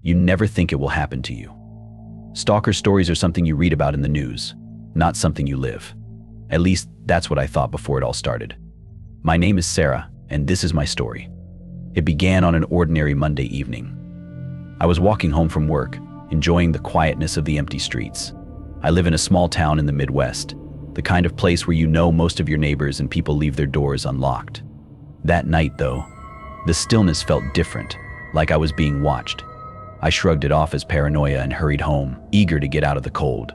You never think it will happen to you. Stalker stories are something you read about in the news, not something you live. At least, that's what I thought before it all started. My name is Sarah, and this is my story. It began on an ordinary Monday evening. I was walking home from work, enjoying the quietness of the empty streets. I live in a small town in the Midwest, the kind of place where you know most of your neighbors and people leave their doors unlocked. That night, though, the stillness felt different, like I was being watched. I shrugged it off as paranoia and hurried home, eager to get out of the cold.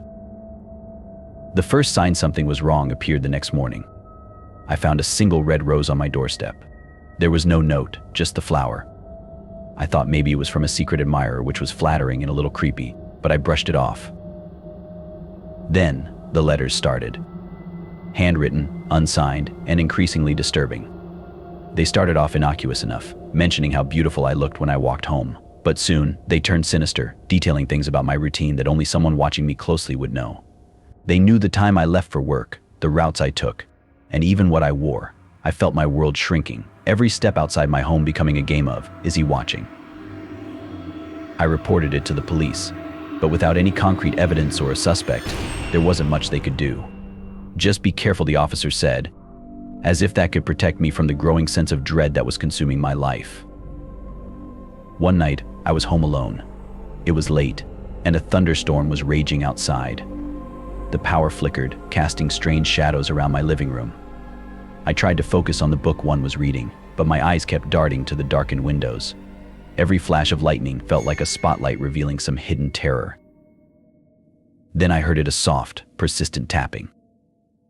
The first sign something was wrong appeared the next morning. I found a single red rose on my doorstep. There was no note, just the flower. I thought maybe it was from a secret admirer, which was flattering and a little creepy, but I brushed it off. Then, the letters started. Handwritten, unsigned, and increasingly disturbing. They started off innocuous enough, mentioning how beautiful I looked when I walked home. But soon, they turned sinister, detailing things about my routine that only someone watching me closely would know. They knew the time I left for work, the routes I took, and even what I wore. I felt my world shrinking, every step outside my home becoming a game of, is he watching? I reported it to the police, but without any concrete evidence or a suspect, there wasn't much they could do. Just be careful, the officer said, as if that could protect me from the growing sense of dread that was consuming my life. One night, I was home alone. It was late, and a thunderstorm was raging outside. The power flickered, casting strange shadows around my living room. I tried to focus on the book one was reading, but my eyes kept darting to the darkened windows. Every flash of lightning felt like a spotlight revealing some hidden terror. Then I heard a soft, persistent tapping.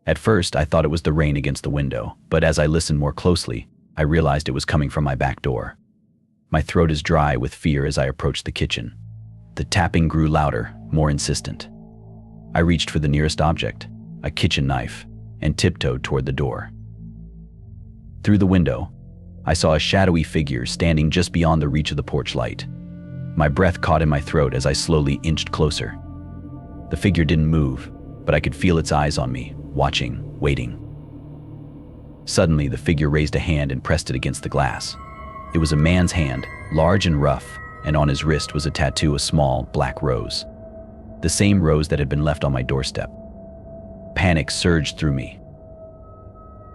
At first, I thought it was the rain against the window, but as I listened more closely, I realized it was coming from my back door. My throat is dry with fear as I approached the kitchen. The tapping grew louder, more insistent. I reached for the nearest object, a kitchen knife, and tiptoed toward the door. Through the window, I saw a shadowy figure standing just beyond the reach of the porch light. My breath caught in my throat as I slowly inched closer. The figure didn't move, but I could feel its eyes on me, watching, waiting. Suddenly, the figure raised a hand and pressed it against the glass. It was a man's hand, large and rough, and on his wrist was a tattoo, a small, black rose. The same rose that had been left on my doorstep. Panic surged through me.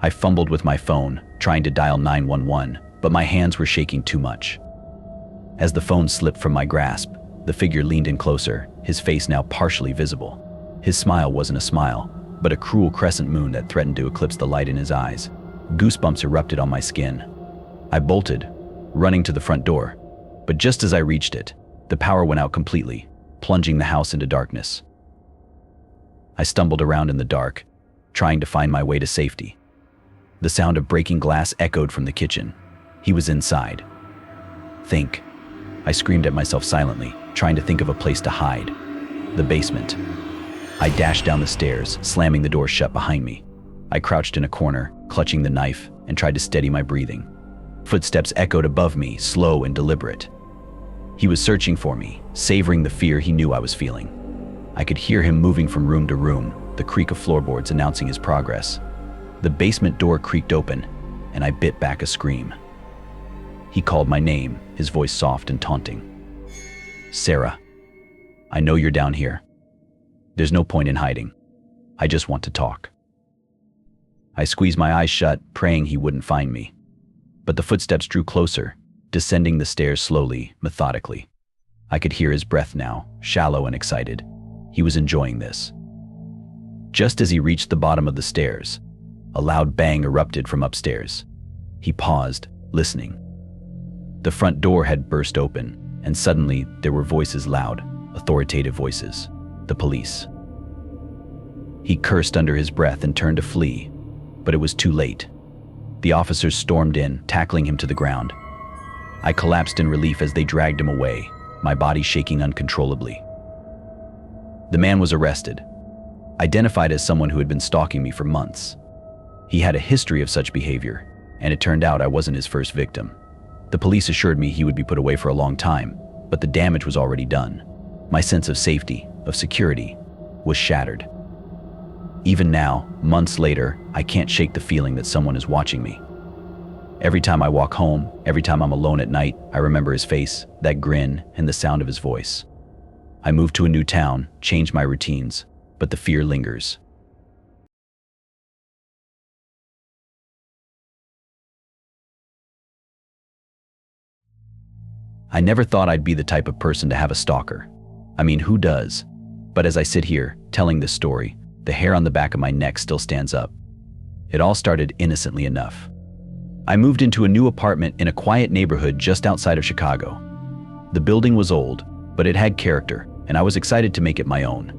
I fumbled with my phone, trying to dial 911, but my hands were shaking too much. As the phone slipped from my grasp, the figure leaned in closer, his face now partially visible. His smile wasn't a smile, but a cruel crescent moon that threatened to eclipse the light in his eyes. Goosebumps erupted on my skin. I bolted, running to the front door, but just as I reached it, the power went out completely, plunging the house into darkness. I stumbled around in the dark, trying to find my way to safety. The sound of breaking glass echoed from the kitchen. He was inside. Think. I screamed at myself silently, trying to think of a place to hide. The basement. I dashed down the stairs, slamming the door shut behind me. I crouched in a corner, clutching the knife, and tried to steady my breathing. Footsteps echoed above me, slow and deliberate. He was searching for me, savoring the fear he knew I was feeling. I could hear him moving from room to room, the creak of floorboards announcing his progress. The basement door creaked open, and I bit back a scream. He called my name, his voice soft and taunting. Sarah, I know you're down here. There's no point in hiding. I just want to talk. I squeezed my eyes shut, praying he wouldn't find me. But the footsteps drew closer, descending the stairs slowly, methodically. I could hear his breath now, shallow and excited. He was enjoying this. Just as he reached the bottom of the stairs, a loud bang erupted from upstairs. He paused, listening. The front door had burst open, and suddenly there were voices, loud, authoritative voices. The police. He cursed under his breath and turned to flee, but it was too late. The officers stormed in, tackling him to the ground. I collapsed in relief as they dragged him away, my body shaking uncontrollably. The man was arrested, identified as someone who had been stalking me for months. He had a history of such behavior, and it turned out I wasn't his first victim. The police assured me he would be put away for a long time, but the damage was already done. My sense of safety, of security, was shattered. Even now, months later, I can't shake the feeling that someone is watching me. Every time I walk home, every time I'm alone at night, I remember his face, that grin, and the sound of his voice. I move to a new town, change my routines, but the fear lingers. I never thought I'd be the type of person to have a stalker. I mean, who does? But as I sit here, telling this story, the hair on the back of my neck still stands up. It all started innocently enough. I moved into a new apartment in a quiet neighborhood just outside of Chicago. The building was old, but it had character, and I was excited to make it my own.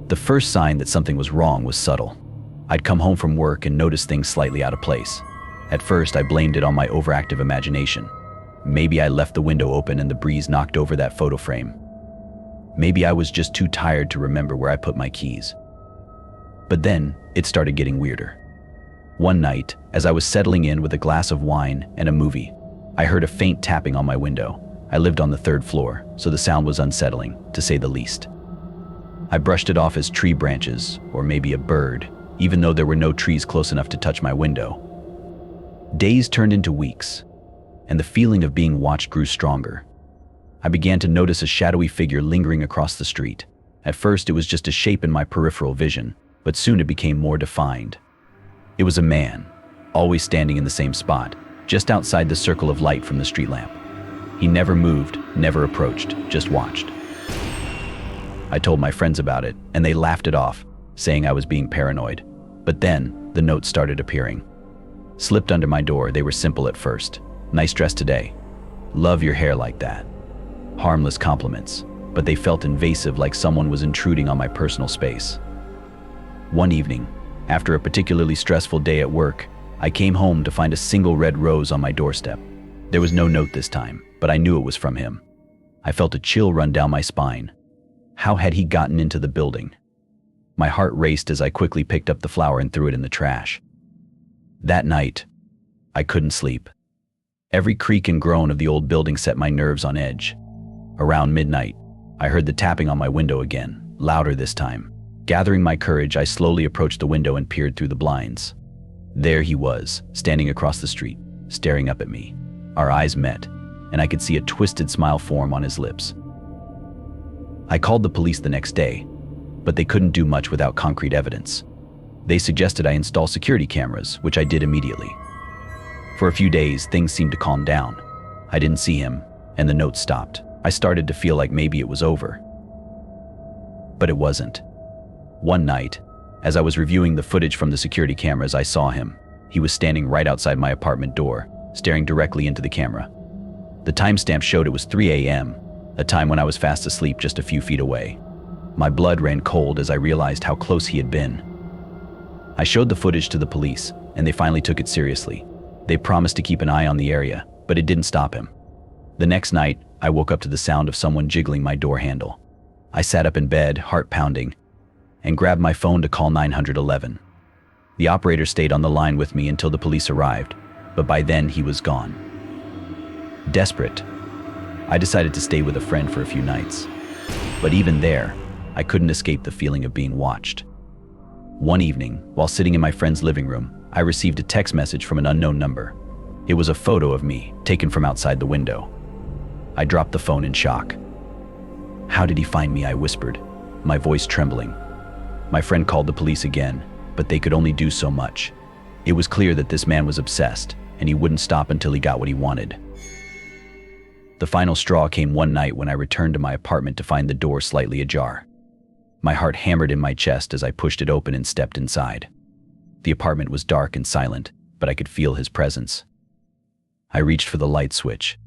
The first sign that something was wrong was subtle. I'd come home from work and notice things slightly out of place. At first, I blamed it on my overactive imagination. Maybe I left the window open and the breeze knocked over that photo frame. Maybe I was just too tired to remember where I put my keys. But then, it started getting weirder. One night, as I was settling in with a glass of wine and a movie, I heard a faint tapping on my window. I lived on the 3rd floor, so the sound was unsettling, to say the least. I brushed it off as tree branches, or maybe a bird, even though there were no trees close enough to touch my window. Days turned into weeks, and the feeling of being watched grew stronger. I began to notice a shadowy figure lingering across the street. At first, it was just a shape in my peripheral vision, but soon it became more defined. It was a man, always standing in the same spot, just outside the circle of light from the street lamp. He never moved, never approached, just watched. I told my friends about it, and they laughed it off, saying I was being paranoid. But then, the notes started appearing. Slipped under my door, they were simple at first. Nice dress today. Love your hair like that. Harmless compliments, but they felt invasive, like someone was intruding on my personal space. One evening, after a particularly stressful day at work, I came home to find a single red rose on my doorstep. There was no note this time, but I knew it was from him. I felt a chill run down my spine. How had he gotten into the building? My heart raced as I quickly picked up the flower and threw it in the trash. That night, I couldn't sleep. Every creak and groan of the old building set my nerves on edge. Around midnight, I heard the tapping on my window again, louder this time. Gathering my courage, I slowly approached the window and peered through the blinds. There he was, standing across the street, staring up at me. Our eyes met, and I could see a twisted smile form on his lips. I called the police the next day, but they couldn't do much without concrete evidence. They suggested I install security cameras, which I did immediately. For a few days, things seemed to calm down. I didn't see him, and the note stopped. I started to feel like maybe it was over. But it wasn't. One night, as I was reviewing the footage from the security cameras, I saw him. He was standing right outside my apartment door, staring directly into the camera. The timestamp showed it was 3 a.m., a time when I was fast asleep just a few feet away. My blood ran cold as I realized how close he had been. I showed the footage to the police, and they finally took it seriously. They promised to keep an eye on the area, but it didn't stop him. The next night, I woke up to the sound of someone jiggling my door handle. I sat up in bed, heart pounding, and grabbed my phone to call 911. The operator stayed on the line with me until the police arrived, but by then he was gone. Desperate, I decided to stay with a friend for a few nights. But even there, I couldn't escape the feeling of being watched. One evening, while sitting in my friend's living room, I received a text message from an unknown number. It was a photo of me, taken from outside the window. I dropped the phone in shock. "How did he find me?" I whispered, my voice trembling. My friend called the police again, but they could only do so much. It was clear that this man was obsessed, and he wouldn't stop until he got what he wanted. The final straw came one night when I returned to my apartment to find the door slightly ajar. My heart hammered in my chest as I pushed it open and stepped inside. The apartment was dark and silent, but I could feel his presence. I reached for the light switch,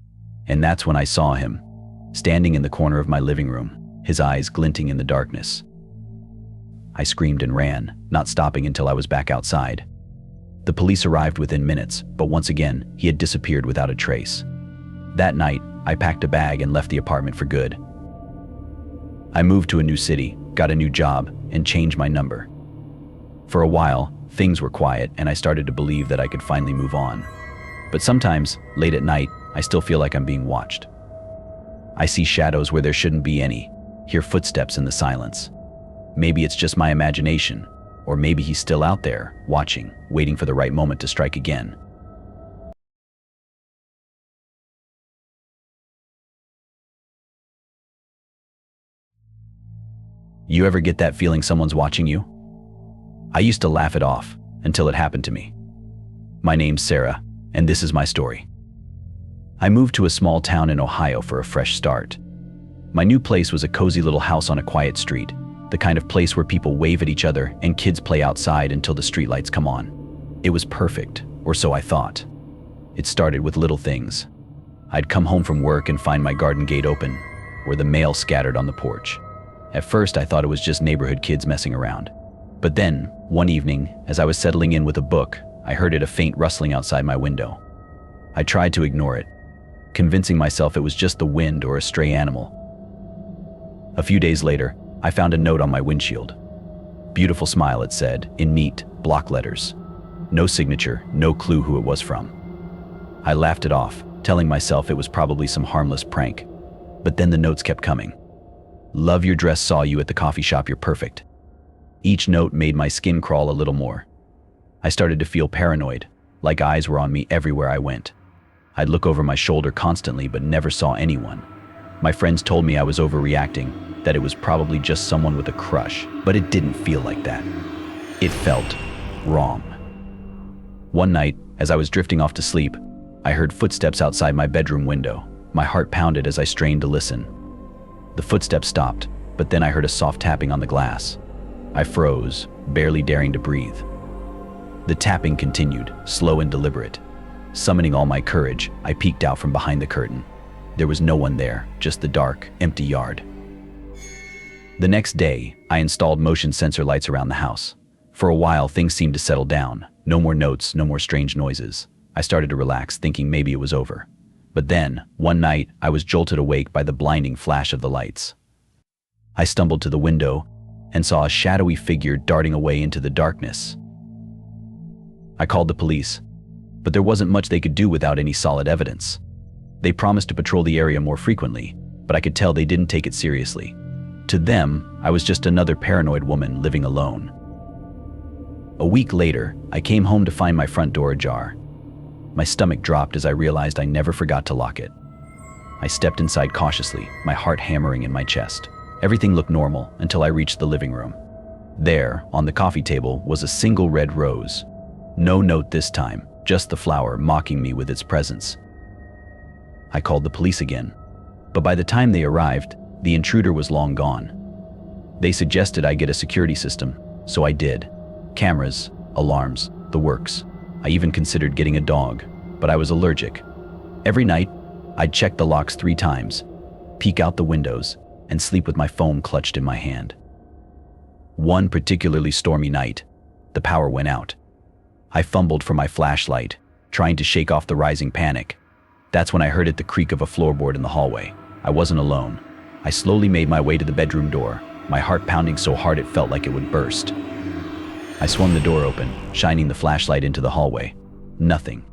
and that's when I saw him, standing in the corner of my living room, his eyes glinting in the darkness. I screamed and ran, not stopping until I was back outside. The police arrived within minutes, but once again, he had disappeared without a trace. That night, I packed a bag and left the apartment for good. I moved to a new city, got a new job, and changed my number. For a while, things were quiet, and I started to believe that I could finally move on. But sometimes, late at night, I still feel like I'm being watched. I see shadows where there shouldn't be any, hear footsteps in the silence. Maybe it's just my imagination, or maybe he's still out there, watching, waiting for the right moment to strike again. You ever get that feeling someone's watching you? I used to laugh it off until it happened to me. My name's Sarah, and this is my story. I moved to a small town in Ohio for a fresh start. My new place was a cozy little house on a quiet street, the kind of place where people wave at each other and kids play outside until the streetlights come on. It was perfect, or so I thought. It started with little things. I'd come home from work and find my garden gate open, or the mail scattered on the porch. At first, I thought it was just neighborhood kids messing around. But then, one evening, as I was settling in with a book, I heard a faint rustling outside my window. I tried to ignore it, convincing myself it was just the wind or a stray animal. A few days later, I found a note on my windshield. Beautiful smile, it said, in neat, block letters. No signature, no clue who it was from. I laughed it off, telling myself it was probably some harmless prank. But then the notes kept coming. Love your dress, saw you at the coffee shop, you're perfect. Each note made my skin crawl a little more. I started to feel paranoid, like eyes were on me everywhere I went. I'd look over my shoulder constantly but never saw anyone. My friends told me I was overreacting, that it was probably just someone with a crush, but it didn't feel like that. It felt wrong. One night, as I was drifting off to sleep, I heard footsteps outside my bedroom window. My heart pounded as I strained to listen. The footsteps stopped, but then I heard a soft tapping on the glass. I froze, barely daring to breathe. The tapping continued, slow and deliberate. Summoning all my courage, I peeked out from behind the curtain. There was no one there, just the dark, empty yard. The next day, I installed motion sensor lights around the house. For a while, things seemed to settle down. No more notes, no more strange noises. I started to relax, thinking maybe it was over. But then, one night, I was jolted awake by the blinding flash of the lights. I stumbled to the window and saw a shadowy figure darting away into the darkness. I called the police, but there wasn't much they could do without any solid evidence. They promised to patrol the area more frequently, but I could tell they didn't take it seriously. To them, I was just another paranoid woman living alone. A week later, I came home to find my front door ajar. My stomach dropped as I realized I never forgot to lock it. I stepped inside cautiously, my heart hammering in my chest. Everything looked normal until I reached the living room. There, on the coffee table, was a single red rose. No note this time, just the flower mocking me with its presence. I called the police again, but by the time they arrived, the intruder was long gone. They suggested I get a security system, so I did. Cameras, alarms, the works. I even considered getting a dog, but I was allergic. Every night, I'd check the locks 3 times, peek out the windows, and sleep with my phone clutched in my hand. One particularly stormy night, the power went out. I fumbled for my flashlight, trying to shake off the rising panic. That's when I heard the creak of a floorboard in the hallway. I wasn't alone. I slowly made my way to the bedroom door, my heart pounding so hard it felt like it would burst. I swung the door open, shining the flashlight into the hallway. Nothing.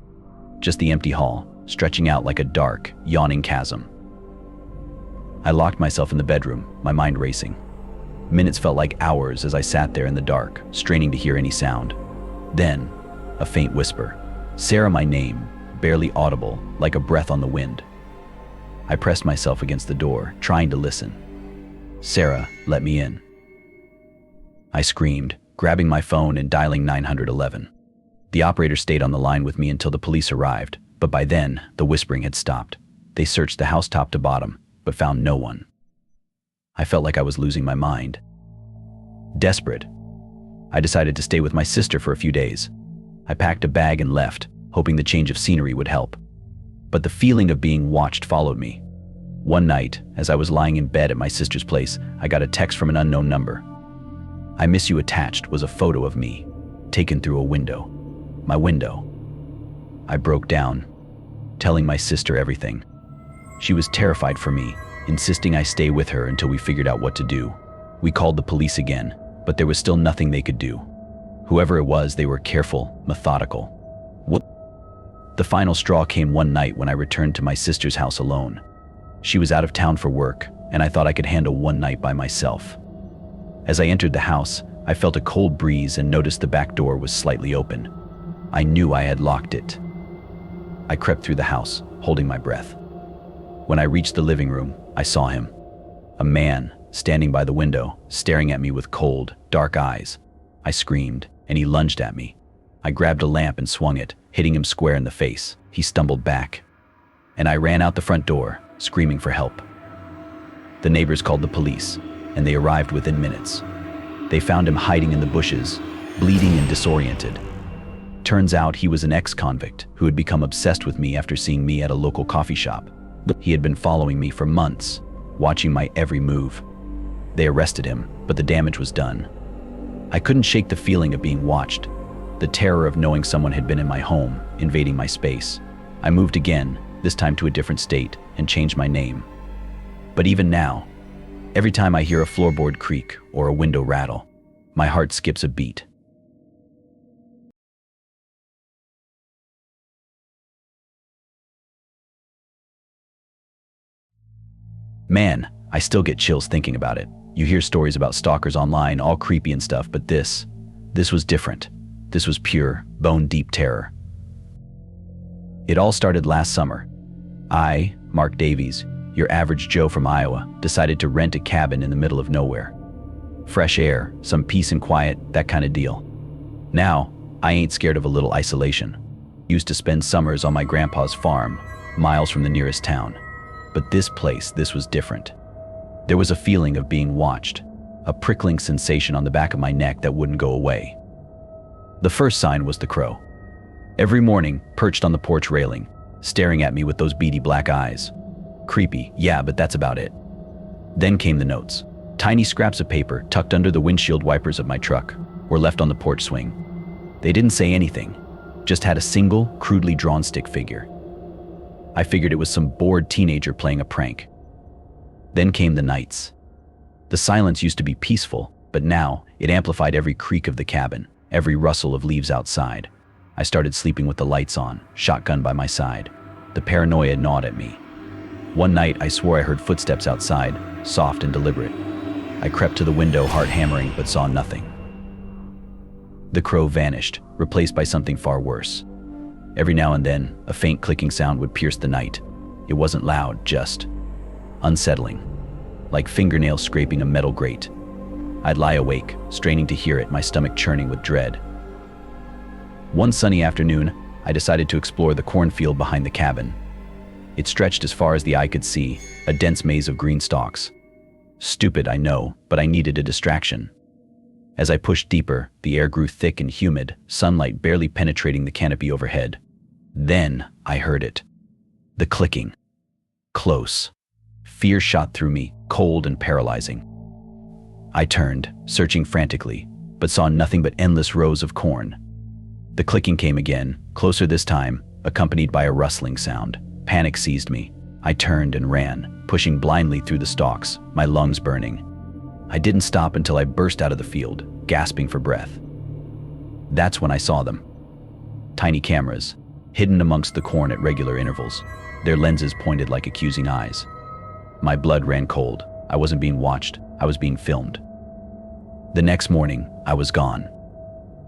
Just the empty hall, stretching out like a dark, yawning chasm. I locked myself in the bedroom, my mind racing. Minutes felt like hours as I sat there in the dark, straining to hear any sound. Then, a faint whisper. Sarah, my name, barely audible, like a breath on the wind. I pressed myself against the door, trying to listen. Sarah, let me in. I screamed, grabbing my phone and dialing 911. The operator stayed on the line with me until the police arrived, but by then, the whispering had stopped. They searched the house top to bottom, but found no one. I felt like I was losing my mind. Desperate, I decided to stay with my sister for a few days. I packed a bag and left, hoping the change of scenery would help. But the feeling of being watched followed me. One night, as I was lying in bed at my sister's place, I got a text from an unknown number. I miss you. Attached was a photo of me, taken through a window. My window. I broke down, telling my sister everything. She was terrified for me, insisting I stay with her until we figured out what to do. We called the police again, but there was still nothing they could do. Whoever it was, they were careful, methodical. The final straw came one night when I returned to my sister's house alone. She was out of town for work, and I thought I could handle one night by myself. As I entered the house, I felt a cold breeze and noticed the back door was slightly open. I knew I had locked it. I crept through the house, holding my breath. When I reached the living room, I saw him. A man, standing by the window, staring at me with cold, dark eyes. I screamed, and he lunged at me. I grabbed a lamp and swung it, hitting him square in the face. He stumbled back, and I ran out the front door, screaming for help. The neighbors called the police, and they arrived within minutes. They found him hiding in the bushes, bleeding and disoriented. Turns out he was an ex-convict who had become obsessed with me after seeing me at a local coffee shop. He had been following me for months, watching my every move. They arrested him, but the damage was done. I couldn't shake the feeling of being watched, the terror of knowing someone had been in my home, invading my space. I moved again, this time to a different state, and changed my name. But even now, every time I hear a floorboard creak or a window rattle, my heart skips a beat. Man, I still get chills thinking about it. You hear stories about stalkers online, all creepy and stuff, but this was different. This was pure, bone-deep terror. It all started last summer. I, Mark Davies, your average Joe from Iowa, decided to rent a cabin in the middle of nowhere. Fresh air, some peace and quiet, that kind of deal. Now, I ain't scared of a little isolation. Used to spend summers on my grandpa's farm, miles from the nearest town. But this place, this was different. There was a feeling of being watched, a prickling sensation on the back of my neck that wouldn't go away. The first sign was the crow. Every morning, perched on the porch railing, staring at me with those beady black eyes. Creepy, yeah, but that's about it. Then came the notes. Tiny scraps of paper tucked under the windshield wipers of my truck, or left on the porch swing. They didn't say anything, just had a single, crudely drawn stick figure. I figured it was some bored teenager playing a prank. Then came the nights. The silence used to be peaceful, but now it amplified every creak of the cabin, every rustle of leaves outside. I started sleeping with the lights on, shotgun by my side. The paranoia gnawed at me. One night, I swore I heard footsteps outside, soft and deliberate. I crept to the window, heart hammering, but saw nothing. The crow vanished, replaced by something far worse. Every now and then, a faint clicking sound would pierce the night. It wasn't loud, just unsettling, like fingernails scraping a metal grate. I'd lie awake, straining to hear it, my stomach churning with dread. One sunny afternoon, I decided to explore the cornfield behind the cabin. It stretched as far as the eye could see, a dense maze of green stalks. Stupid, I know, but I needed a distraction. As I pushed deeper, the air grew thick and humid, sunlight barely penetrating the canopy overhead. Then I heard it. The clicking. Close. Fear shot through me, cold and paralyzing. I turned, searching frantically, but saw nothing but endless rows of corn. The clicking came again, closer this time, accompanied by a rustling sound. Panic seized me. I turned and ran, pushing blindly through the stalks, my lungs burning. I didn't stop until I burst out of the field, gasping for breath. That's when I saw them. Tiny cameras, hidden amongst the corn at regular intervals, their lenses pointed like accusing eyes. My blood ran cold. I wasn't being watched, I was being filmed. The next morning, I was gone.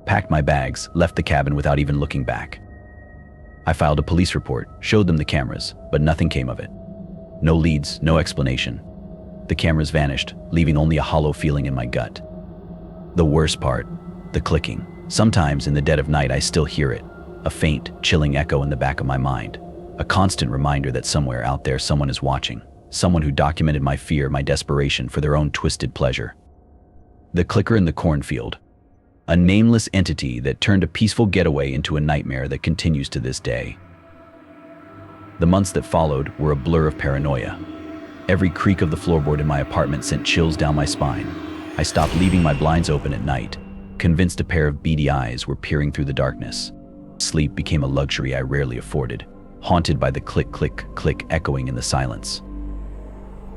Packed my bags, left the cabin without even looking back. I filed a police report, showed them the cameras, but nothing came of it. No leads, no explanation. The cameras vanished, leaving only a hollow feeling in my gut. The worst part, the clicking. Sometimes in the dead of night I still hear it, a faint, chilling echo in the back of my mind. A constant reminder that somewhere out there someone is watching, someone who documented my fear, my desperation for their own twisted pleasure. The clicker in the cornfield. A nameless entity that turned a peaceful getaway into a nightmare that continues to this day. The months that followed were a blur of paranoia. Every creak of the floorboard in my apartment sent chills down my spine. I stopped leaving my blinds open at night, convinced a pair of beady eyes were peering through the darkness. Sleep became a luxury I rarely afforded, haunted by the click, click, click echoing in the silence.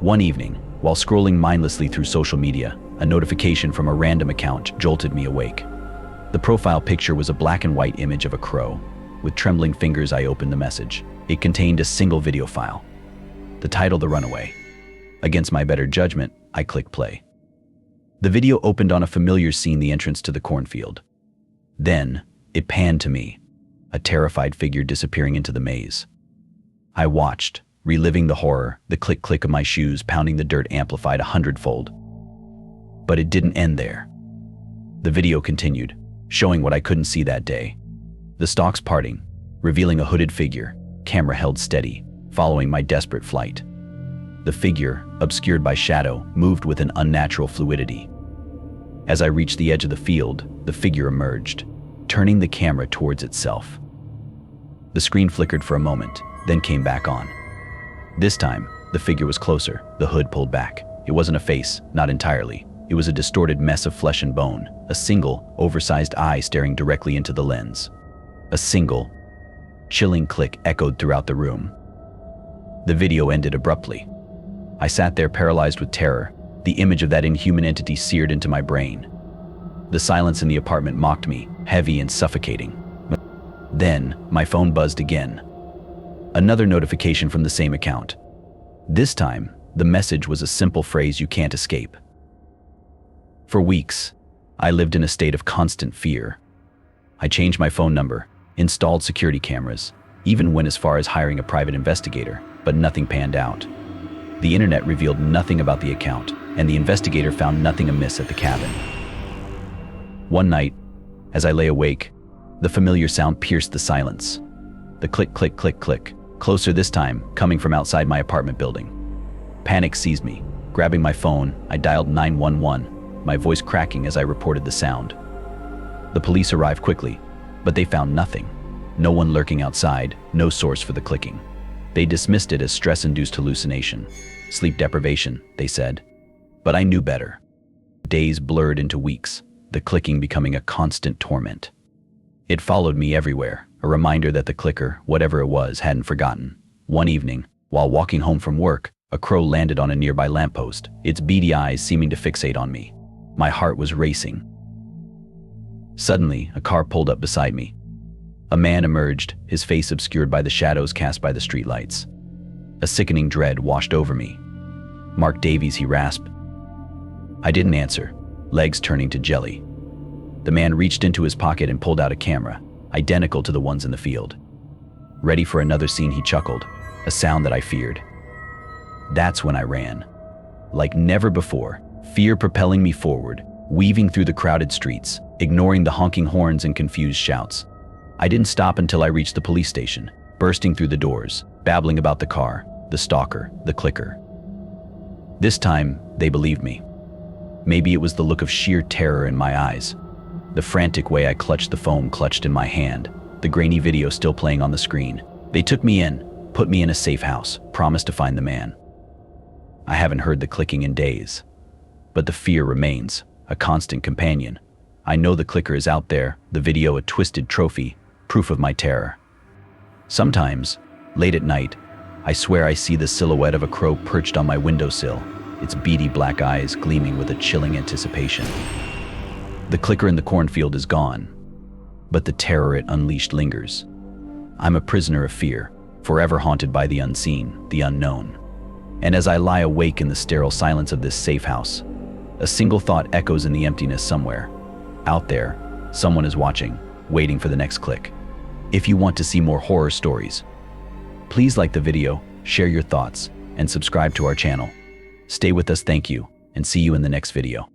One evening, while scrolling mindlessly through social media, a notification from a random account jolted me awake. The profile picture was a black and white image of a crow. With trembling fingers, I opened the message. It contained a single video file. The title, The Runaway. Against my better judgment, I clicked play. The video opened on a familiar scene, the entrance to the cornfield. Then, it panned to me, a terrified figure disappearing into the maze. I watched, reliving the horror, the click-click of my shoes pounding the dirt amplified 100-fold. But it didn't end there. The video continued, showing what I couldn't see that day. The stalks parting, revealing a hooded figure, camera held steady, following my desperate flight. The figure, obscured by shadow, moved with an unnatural fluidity. As I reached the edge of the field, the figure emerged, turning the camera towards itself. The screen flickered for a moment, then came back on. This time, the figure was closer, the hood pulled back. It wasn't a face, not entirely. It was a distorted mess of flesh and bone, a single, oversized eye staring directly into the lens. A single, chilling click echoed throughout the room. The video ended abruptly. I sat there paralyzed with terror, the image of that inhuman entity seared into my brain. The silence in the apartment mocked me, heavy and suffocating. Then, my phone buzzed again. Another notification from the same account. This time, the message was a simple phrase you can't escape. For weeks, I lived in a state of constant fear. I changed my phone number, installed security cameras, even went as far as hiring a private investigator, but nothing panned out. The internet revealed nothing about the account, and the investigator found nothing amiss at the cabin. One night, as I lay awake, the familiar sound pierced the silence. The click, click, click, click, closer this time, coming from outside my apartment building. Panic seized me. Grabbing my phone, I dialed 911, my voice cracking as I reported the sound. The police arrived quickly, but they found nothing. No one lurking outside, no source for the clicking. They dismissed it as stress-induced hallucination. Sleep deprivation, they said. But I knew better. Days blurred into weeks, the clicking becoming a constant torment. It followed me everywhere, a reminder that the clicker, whatever it was, hadn't forgotten. One evening, while walking home from work, a crow landed on a nearby lamppost, its beady eyes seeming to fixate on me. My heart was racing. Suddenly, a car pulled up beside me. A man emerged, his face obscured by the shadows cast by the streetlights. A sickening dread washed over me. "Mark Davies," he rasped. I didn't answer, legs turning to jelly. The man reached into his pocket and pulled out a camera, identical to the ones in the field. Ready for another scene, he chuckled, a sound that I feared. That's when I ran. Like never before, fear propelling me forward, weaving through the crowded streets, ignoring the honking horns and confused shouts. I didn't stop until I reached the police station, bursting through the doors, babbling about the car, the stalker, the clicker. This time, they believed me. Maybe it was the look of sheer terror in my eyes, the frantic way I clutched the phone clutched in my hand, the grainy video still playing on the screen. They took me in, put me in a safe house, promised to find the man. I haven't heard the clicking in days, but the fear remains, a constant companion. I know the clicker is out there, the video a twisted trophy, proof of my terror. Sometimes, late at night, I swear I see the silhouette of a crow perched on my windowsill, its beady black eyes gleaming with a chilling anticipation. The clicker in the cornfield is gone, but the terror it unleashed lingers. I'm a prisoner of fear, forever haunted by the unseen, the unknown. And as I lie awake in the sterile silence of this safe house, a single thought echoes in the emptiness somewhere. Out there, someone is watching, waiting for the next click. If you want to see more horror stories, please like the video, share your thoughts, and subscribe to our channel. Stay with us, thank you, and see you in the next video.